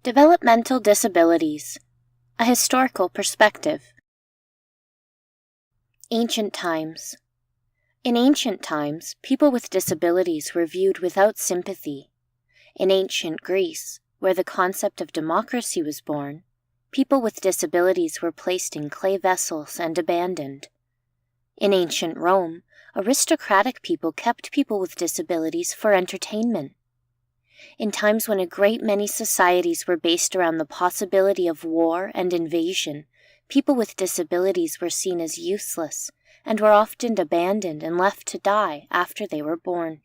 Developmental disabilities, a historical perspective. Ancient times. In ancient times, people with disabilities were viewed without sympathy. In ancient Greece, where the concept of democracy was born, people with disabilities were placed in clay vessels and abandoned. In ancient Rome, aristocratic people kept people with disabilities for entertainment. In times when a great many societies were based around the possibility of war and invasion, people with disabilities were seen as useless and were often abandoned and left to die after they were born.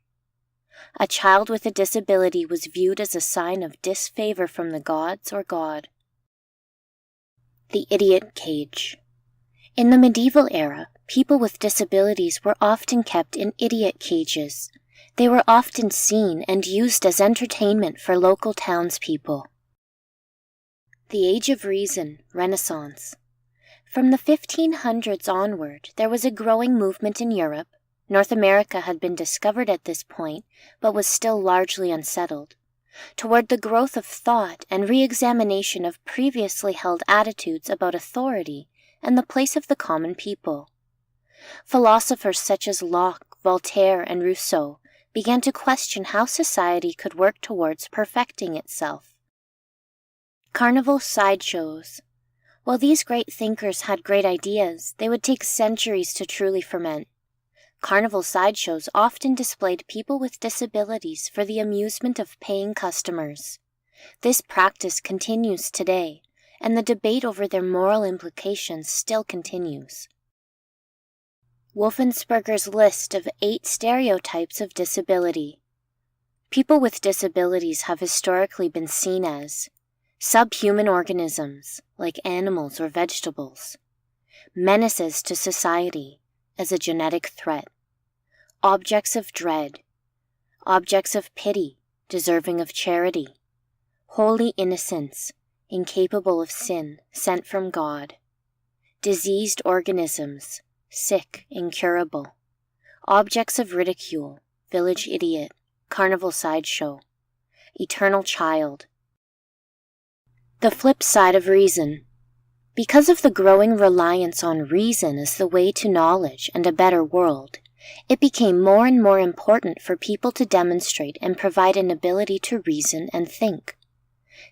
A child with a disability was viewed as a sign of disfavor from the gods or God. The idiot cage. In the medieval era, people with disabilities were often kept in idiot cages. They were often seen and used as entertainment for local townspeople. The Age of Reason, Renaissance. From the 1500s onward, there was a growing movement in Europe. North America had been discovered at this point, but was still largely unsettled, toward the growth of thought and re-examination of previously held attitudes about authority and the place of the common people. Philosophers such as Locke, Voltaire, and Rousseau began to question how society could work towards perfecting itself. Carnival sideshows. While these great thinkers had great ideas, they would take centuries to truly ferment. Carnival sideshows often displayed people with disabilities for the amusement of paying customers. This practice continues today, and the debate over their moral implications still continues. Wolfensberger's list of 8 stereotypes of disability. People with disabilities have historically been seen as subhuman organisms, like animals or vegetables, menaces to society, as a genetic threat, objects of dread, objects of pity, deserving of charity, holy innocents, incapable of sin, sent from God, diseased organisms, sick, incurable, objects of ridicule, village idiot, carnival sideshow, eternal child. The flip side of reason. Because of the growing reliance on reason as the way to knowledge and a better world, it became more and more important for people to demonstrate and provide an ability to reason and think.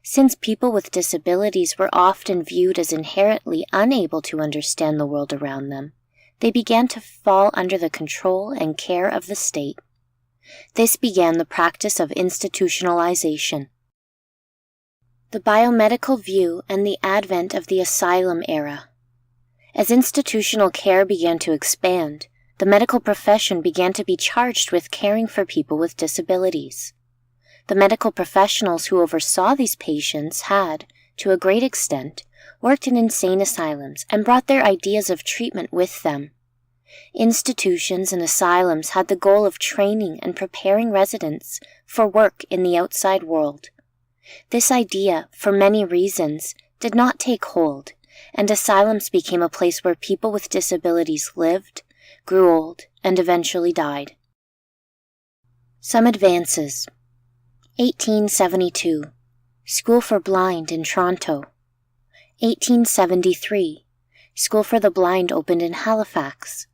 Since people with disabilities were often viewed as inherently unable to understand the world around them, they began to fall under the control and care of the state. This began the practice of institutionalization. The biomedical view and the advent of the asylum era. As institutional care began to expand, the medical profession began to be charged with caring for people with disabilities. The medical professionals who oversaw these patients had, to a great extent, worked in insane asylums and brought their ideas of treatment with them. Institutions and asylums had the goal of training and preparing residents for work in the outside world. This idea, for many reasons, did not take hold, and asylums became a place where people with disabilities lived, grew old, and eventually died. Some advances. 1872. School for Blind in Toronto. 1873. School for the Blind opened in Halifax.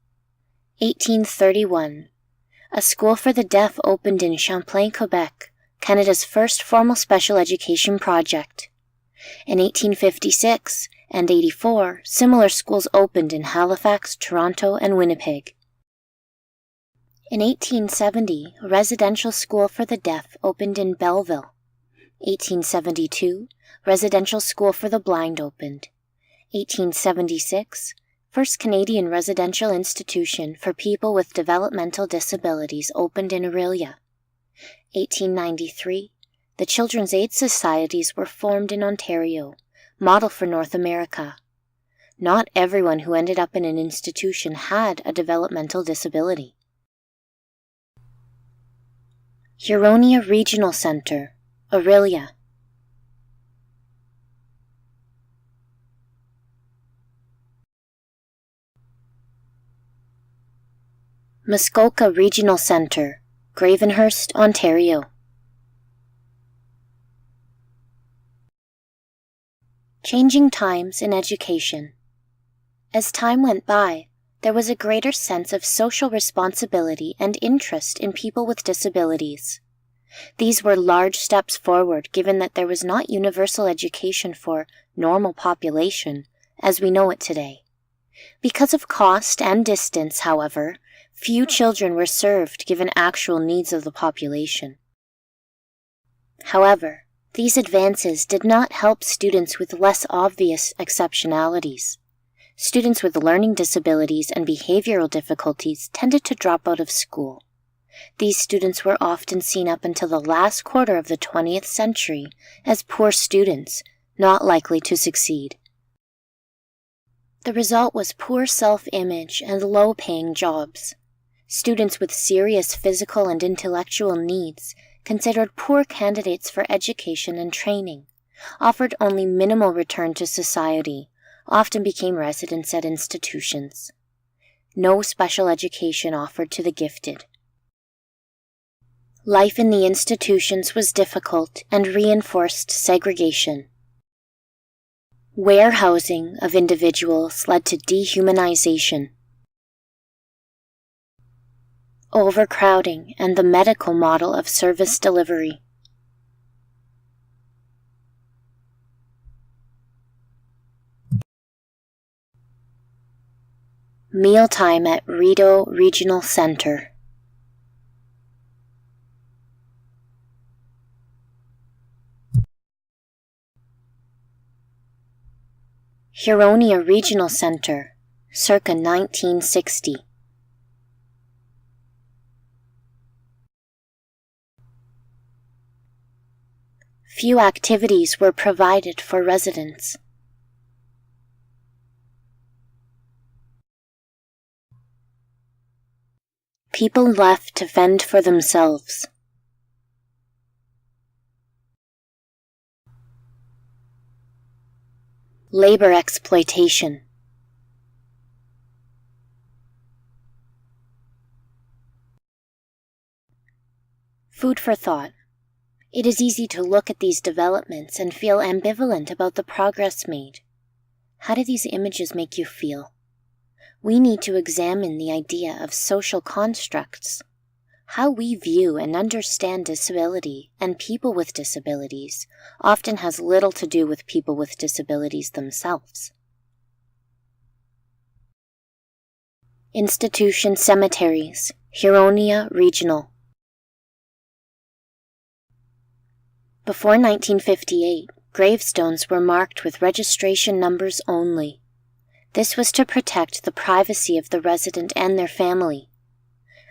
1831. A school for the deaf opened in Champlain, Quebec, Canada's first formal special education project. In 1856 and 84, similar schools opened in Halifax, Toronto, and Winnipeg. In 1870, a residential school for the deaf opened in Belleville. 1872, residential school for the blind opened. 1876, first Canadian residential institution for people with developmental disabilities opened in Orillia. 1893, the Children's Aid Societies were formed in Ontario, model for North America. Not everyone who ended up in an institution had a developmental disability. Huronia Regional Centre, Orillia. Muskoka Regional Centre, Gravenhurst, Ontario. Changing times in education. As time went by, there was a greater sense of social responsibility and interest in people with disabilities. These were large steps forward given that there was not universal education for normal population as we know it today. Because of cost and distance, however, few children were served given actual needs of the population. However, these advances did not help students with less obvious exceptionalities. Students with learning disabilities and behavioral difficulties tended to drop out of school. These students were often seen up until the last quarter of the 20th century as poor students, not likely to succeed. The result was poor self-image and low-paying jobs. Students with serious physical and intellectual needs, considered poor candidates for education and training, offered only minimal return to society, often became residents at institutions. No special education offered to the gifted. Life in the institutions was difficult and reinforced segregation. Warehousing of individuals led to dehumanization. Overcrowding and the medical model of service delivery. Mealtime at Rideau Regional Center. Huronia Regional Center, circa 1960. Few activities were provided for residents. People left to fend for themselves. Labor exploitation. Food for thought. It is easy to look at these developments and feel ambivalent about the progress made. How do these images make you feel? We need to examine the idea of social constructs. How we view and understand disability and people with disabilities often has little to do with people with disabilities themselves. Institution cemeteries, Huronia Regional. Before 1958, gravestones were marked with registration numbers only. This was to protect the privacy of the resident and their family.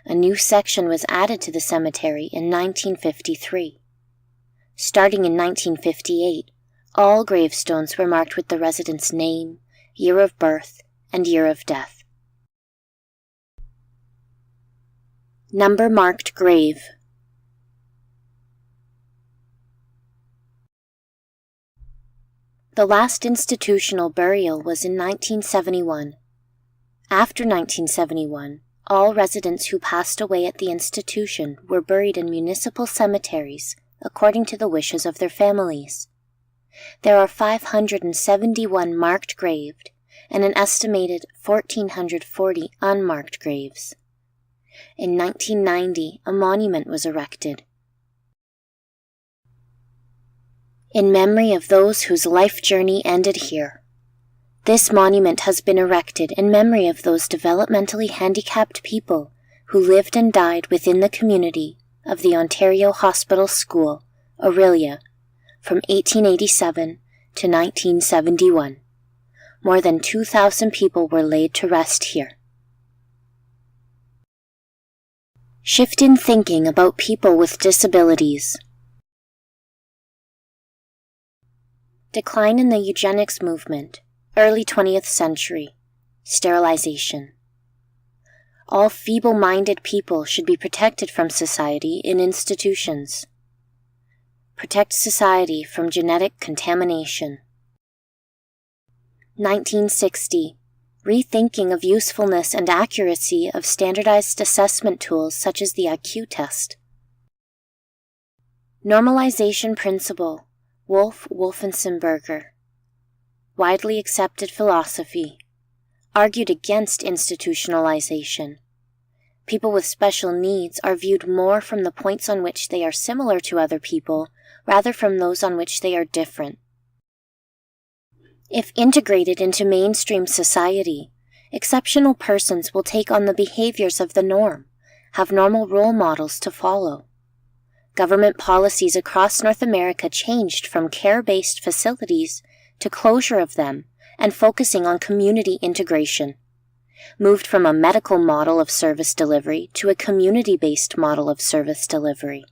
A new section was added to the cemetery in 1953. Starting in 1958, all gravestones were marked with the resident's name, year of birth, and year of death. Number-marked grave. The last institutional burial was in 1971. After 1971, all residents who passed away at the institution were buried in municipal cemeteries according to the wishes of their families. There are 571 marked graves and an estimated 1,440 unmarked graves. In 1990, a monument was erected. In memory of those whose life journey ended here. This monument has been erected in memory of those developmentally handicapped people who lived and died within the community of the Ontario Hospital School, Orillia, from 1887 to 1971. More than 2,000 people were laid to rest here. Shift in thinking about people with disabilities. Decline in the eugenics movement, early 20th century, sterilization. All feeble-minded people should be protected from society in institutions. Protect society from genetic contamination. 1960, rethinking of usefulness and accuracy of standardized assessment tools such as the IQ test. Normalization principle, Wolfensenberger. widely accepted philosophy, argued against institutionalization. People with special needs are viewed more from the points on which they are similar to other people rather from those on which they are different. If integrated into mainstream society, exceptional persons will take on the behaviors of the norm, have normal role models to follow. Government policies across North America changed from care-based facilities to closure of them and focusing on community integration, moved from a medical model of service delivery to a community-based model of service delivery.